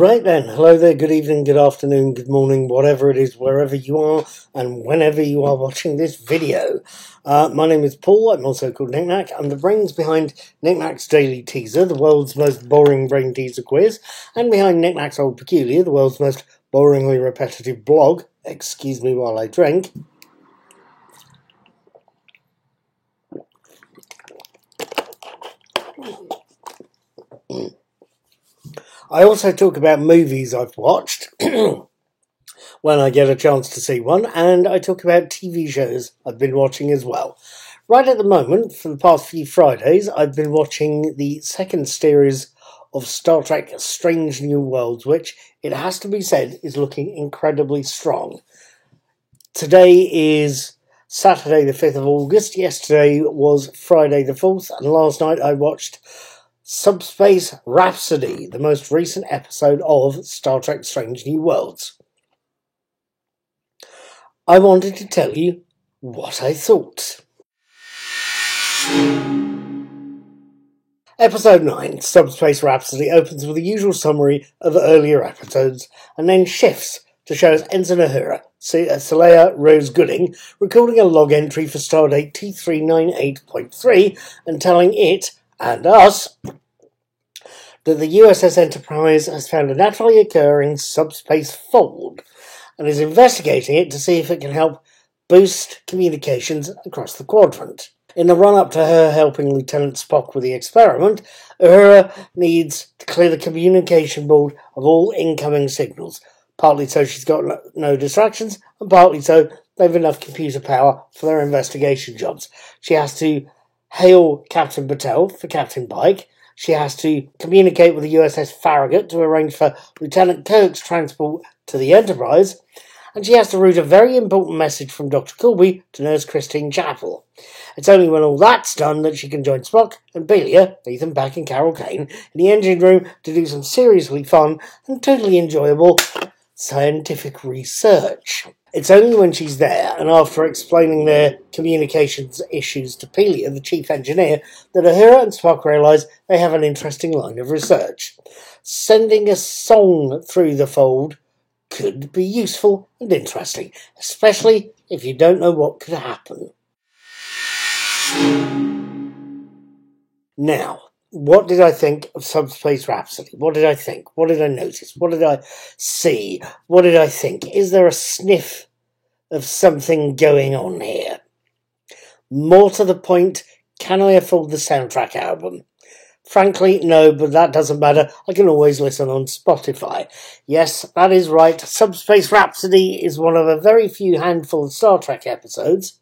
Right then, hello there, good evening, good afternoon, good morning, whatever it is, wherever you are, and whenever you are watching this video. My name is Paul, I'm also called Knickknack. I'm the brains behind Knickknack's Daily Teaser, the world's most boring brain teaser quiz, and behind Knickknack's Old Peculiar, the world's most boringly repetitive blog. Excuse me while I drink. I also talk about movies I've watched when I get a chance to see one, and I talk about TV shows I've been watching as well. Right at the moment, for the past few Fridays, I've been watching the second series of Star Trek Strange New Worlds, which, it has to be said, is looking incredibly strong. Today is Saturday the 5th of August, yesterday was Friday the 4th, and last night I watched Subspace Rhapsody, the most recent episode of Star Trek Strange New Worlds. I wanted to tell you what I thought. Episode 9, Subspace Rhapsody, opens with the usual summary of earlier episodes and then shifts to show us Ensign Uhura, Saleha Rose Gooding, recording a log entry for Stardate T398.3 and telling it, and us, that the USS Enterprise has found a naturally occurring subspace fold and is investigating it to see if it can help boost communications across the quadrant. In the run-up to her helping Lieutenant Spock with the experiment, Uhura needs to clear the communication board of all incoming signals, partly so she's got no distractions, and partly so they've enough computer power for their investigation jobs. She has to hail Captain Batel for Captain Pike. She has to communicate with the USS Farragut to arrange for Lieutenant Kirk's transport to the Enterprise, and she has to route a very important message from Dr. Colby to Nurse Christine Chapel. It's only when all that's done that she can join Spock and Belia, Ethan Peck and Carol Kane, in the engine room to do some seriously fun and totally enjoyable scientific research. It's only when she's there, and after explaining their communications issues to Pelia, the chief engineer, that Uhura and Spock realise they have an interesting line of research. Sending a song through the fold could be useful and interesting, especially if you don't know what could happen. Now, what did I think of Subspace Rhapsody? What did I think? What did I notice? What did I see? What did I think? Is there a sniff of something going on here? More to the point, can I afford the soundtrack album? Frankly, no, but that doesn't matter. I can always listen on Spotify. Yes, that is right. Subspace Rhapsody is one of a very few handful of Star Trek episodes.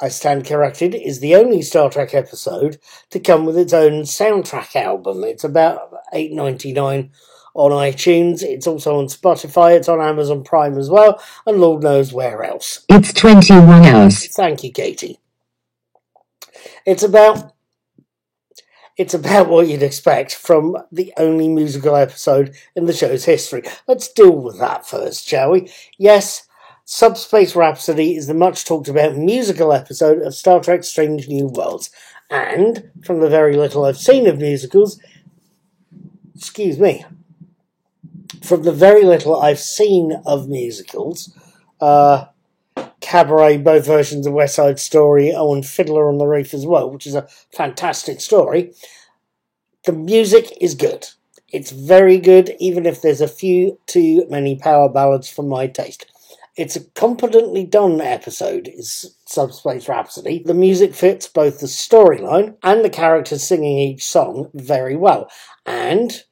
I stand corrected, is the only Star Trek episode to come with its own soundtrack album. It's about $8.99 on iTunes. It's also on Spotify. It's on Amazon Prime as well, and Lord knows where else. It's 21 hours. Thank you, Katie. It's about what you'd expect from the only musical episode in the show's history. Let's deal with that first, shall we? Yes, Subspace Rhapsody is the much talked about musical episode of Star Trek Strange New Worlds. And, from the very little I've seen of musicals, from the very little I've seen of musicals, Cabaret, both versions of West Side Story, and Fiddler on the Roof as well, which is a fantastic story. The music is good. It's very good, even if there's a few too many power ballads for my taste. It's a competently done episode, is Subspace Rhapsody. The music fits both the storyline and the characters singing each song very well. And,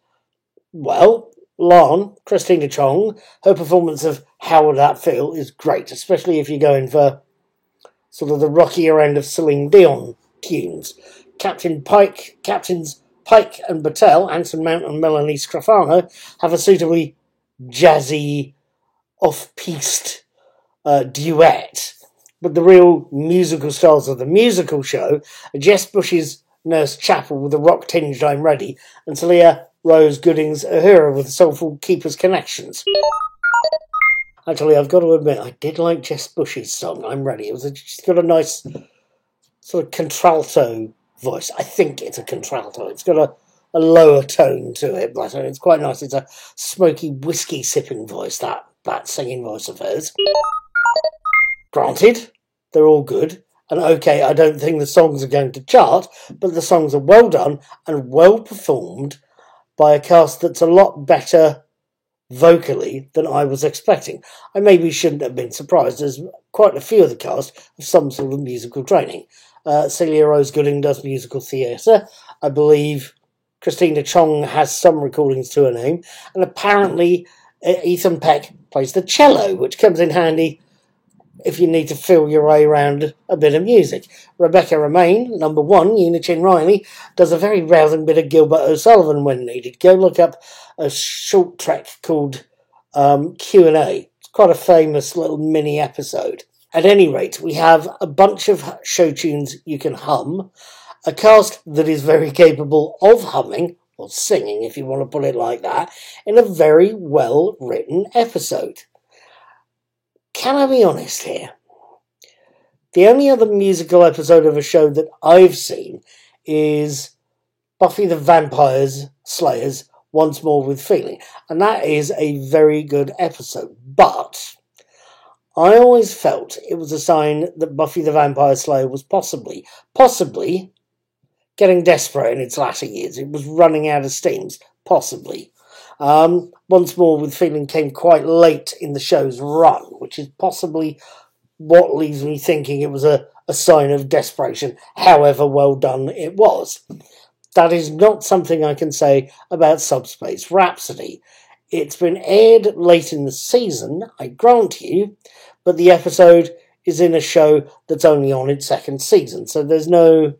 well, Lon, Christina Chong, her performance of How Would That Feel is great, especially if you're going for sort of the rockier end of Celine Dion tunes. Captains Pike and Batel, Anson Mount and Melanie Scrofano, have a suitably jazzy, off-piste duet. But the real musical stars of the musical show are Jess Bush's Nurse Chapel with the rock-tinged I'm Ready, and Saleha Rose Gooding's Uhura with soulful Keeper's Connections. Actually, I've got to admit, I did like Jess Bush's song, I'm Ready. She's got a nice sort of contralto voice. I think it's a contralto. It's got a a lower tone to it, but it's quite nice. It's a smoky whiskey sipping voice, that singing voice of hers. Granted, they're all good. And okay, I don't think the songs are going to chart, but the songs are well done and well performed by a cast that's a lot better vocally than I was expecting. I maybe shouldn't have been surprised, as quite a few of the cast have some sort of musical training. Celia Rose Gooding does musical theatre. I believe Christina Chong has some recordings to her name. And apparently Ethan Peck plays the cello, which comes in handy if you need to feel your way around a bit of music. Rebecca Romaine, number 1, Eunice Riley, does a very rousing bit of Gilbert O'Sullivan when needed. Go look up a short track called Q&A. It's quite a famous little mini episode. At any rate, we have a bunch of show tunes you can hum, a cast that is very capable of humming, or singing if you want to put it like that, in a very well written episode. Can I be honest here? The only other musical episode of a show that I've seen is Buffy the Vampire Slayer's Once More with Feeling, and that is a very good episode, but I always felt it was a sign that Buffy the Vampire Slayer was possibly getting desperate in its latter years. It was running out of steams, possibly. Once More with Feeling came quite late in the show's run, which is possibly what leaves me thinking it was a sign of desperation, however well done it was. That is not something I can say about Subspace Rhapsody. It's been aired late in the season, I grant you, but the episode is in a show that's only on its second season, so there's no...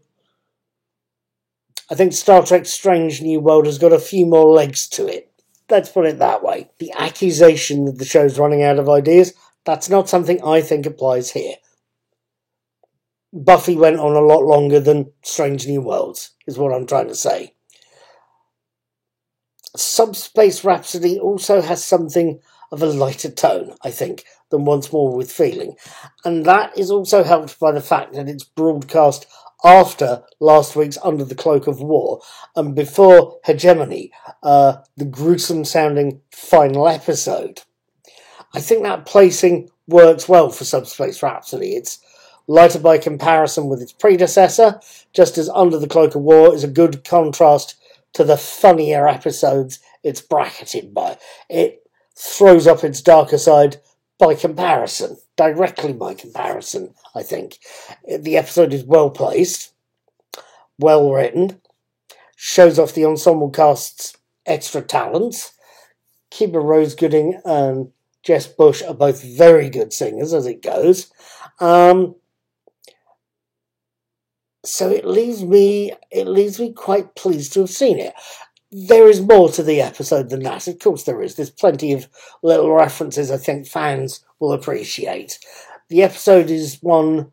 I think Star Trek Strange New World has got a few more legs to it. Let's put it that way. The accusation that the show's running out of ideas, that's not something I think applies here. Buffy went on a lot longer than Strange New Worlds, is what I'm trying to say. Subspace Rhapsody also has something of a lighter tone, I think, than Once More with Feeling. And that is also helped by the fact that it's broadcast after last week's Under the Cloak of War and before Hegemony, the gruesome-sounding final episode. I think that placing works well for Subspace Rhapsody. It's lighter by comparison with its predecessor, just as Under the Cloak of War is a good contrast to the funnier episodes it's bracketed by. It throws up its darker side by comparison, directly by comparison, I think. The episode is well placed, well written, shows off the ensemble cast's extra talents. Kiba Rose Gooding and Jess Bush are both very good singers as it goes. So it leaves me quite pleased to have seen it. There is more to the episode than that. Of course there is. There's plenty of little references I think fans will appreciate. The episode is one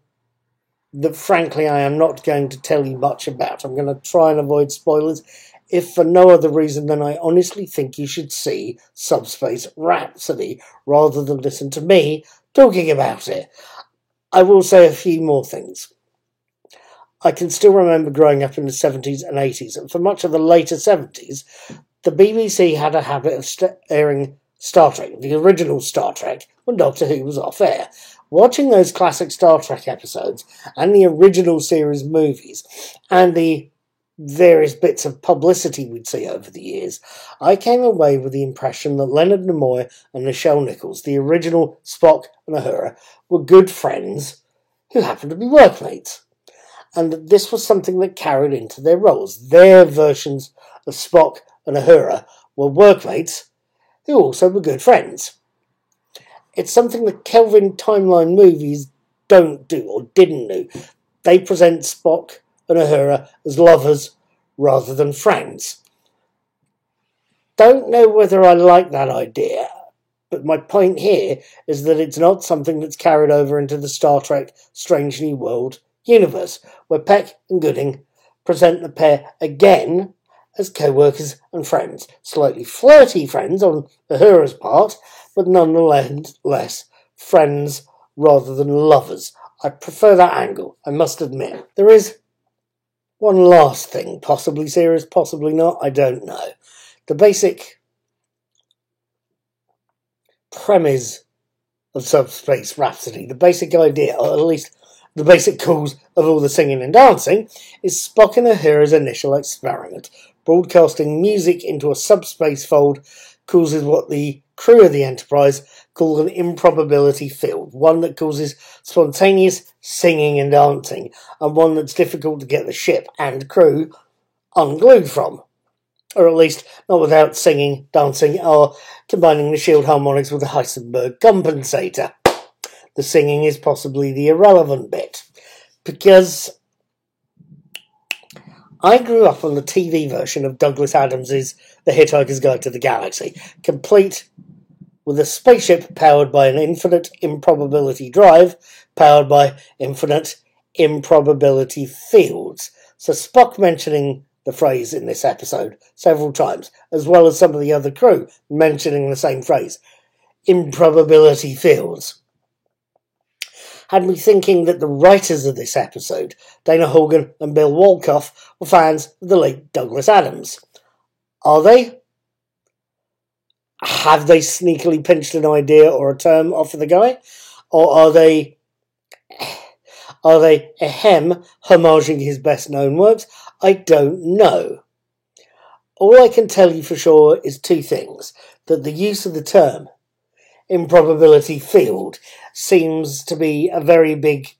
that, frankly, I am not going to tell you much about. I'm going to try and avoid spoilers, if for no other reason than I honestly think you should see Subspace Rhapsody rather than listen to me talking about it. I will say a few more things. I can still remember growing up in the 70s and 80s, and for much of the later 70s, the BBC had a habit of airing Star Trek, the original Star Trek, when Doctor Who was off air. Watching those classic Star Trek episodes, and the original series movies, and the various bits of publicity we'd see over the years, I came away with the impression that Leonard Nimoy and Nichelle Nichols, the original Spock and Uhura, were good friends who happened to be workmates. And that this was something that carried into their roles. Their versions of Spock and Uhura were workmates who also were good friends. It's something that Kelvin Timeline movies don't do or didn't do. They present Spock and Uhura as lovers rather than friends. Don't know whether I like that idea, but my point here is that it's not something that's carried over into the Star Trek Strange New World universe, where Peck and Gooding present the pair again as co-workers and friends. Slightly flirty friends on Uhura's part, but nonetheless friends rather than lovers. I prefer that angle, I must admit. There is One last thing, possibly serious, possibly not, I don't know. The basic premise of Subspace Rhapsody, the basic idea, or at least the basic cause of all the singing and dancing, is Spock and Uhura's initial experiment. Broadcasting music into a subspace fold causes what the crew of the Enterprise call an improbability field, one that causes spontaneous singing and dancing, and one that's difficult to get the ship and crew unglued from. Or at least not without singing, dancing, or combining the shield harmonics with the Heisenberg compensator. The singing is possibly the irrelevant bit, because I grew up on the TV version of Douglas Adams' The Hitchhiker's Guide to the Galaxy, complete with a spaceship powered by an infinite improbability drive, powered by infinite improbability fields. So Spock mentioning the phrase in this episode several times, as well as some of the other crew mentioning the same phrase, improbability fields, had me thinking that the writers of this episode, Dana Horgan and Bill Wolkoff, were fans of the late Douglas Adams. Are they? Have they sneakily pinched an idea or a term off of the guy? Or are they homaging his best known works? I don't know. All I can tell you for sure is two things. That the use of the term improbability field seems to be a very big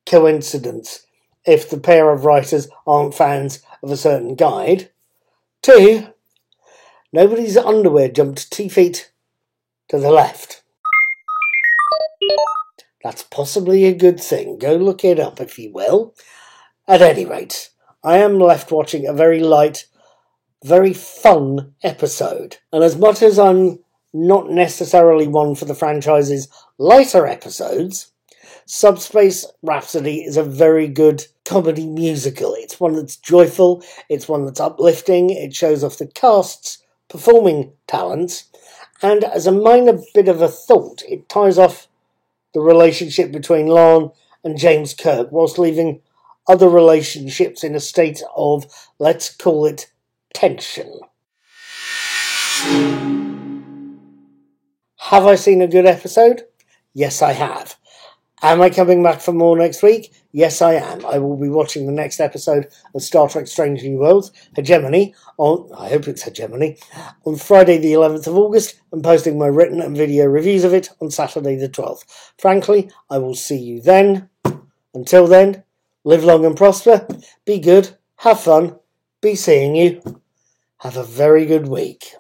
coincidence if the pair of writers aren't fans of a certain guide. Two, nobody's underwear jumped 2 feet to the left. That's possibly a good thing. Go look it up if you will. At any rate, I am left watching a very light, very fun episode. And as much as I'm not necessarily one for the franchise's lighter episodes, Subspace Rhapsody is a very good comedy musical. It's one that's joyful, it's one that's uplifting, it shows off the cast's performing talents, and as a minor bit of a thought, it ties off the relationship between La'an and James Kirk, whilst leaving other relationships in a state of, let's call it, tension. Have I seen a good episode? Yes, I have. Am I coming back for more next week? Yes, I am. I will be watching the next episode of Star Trek Strange New Worlds, Hegemony, I hope it's Hegemony, on Friday the 11th of August, and posting my written and video reviews of it on Saturday the 12th. Frankly, I will see you then. Until then, live long and prosper, be good, have fun, be seeing you. Have a very good week.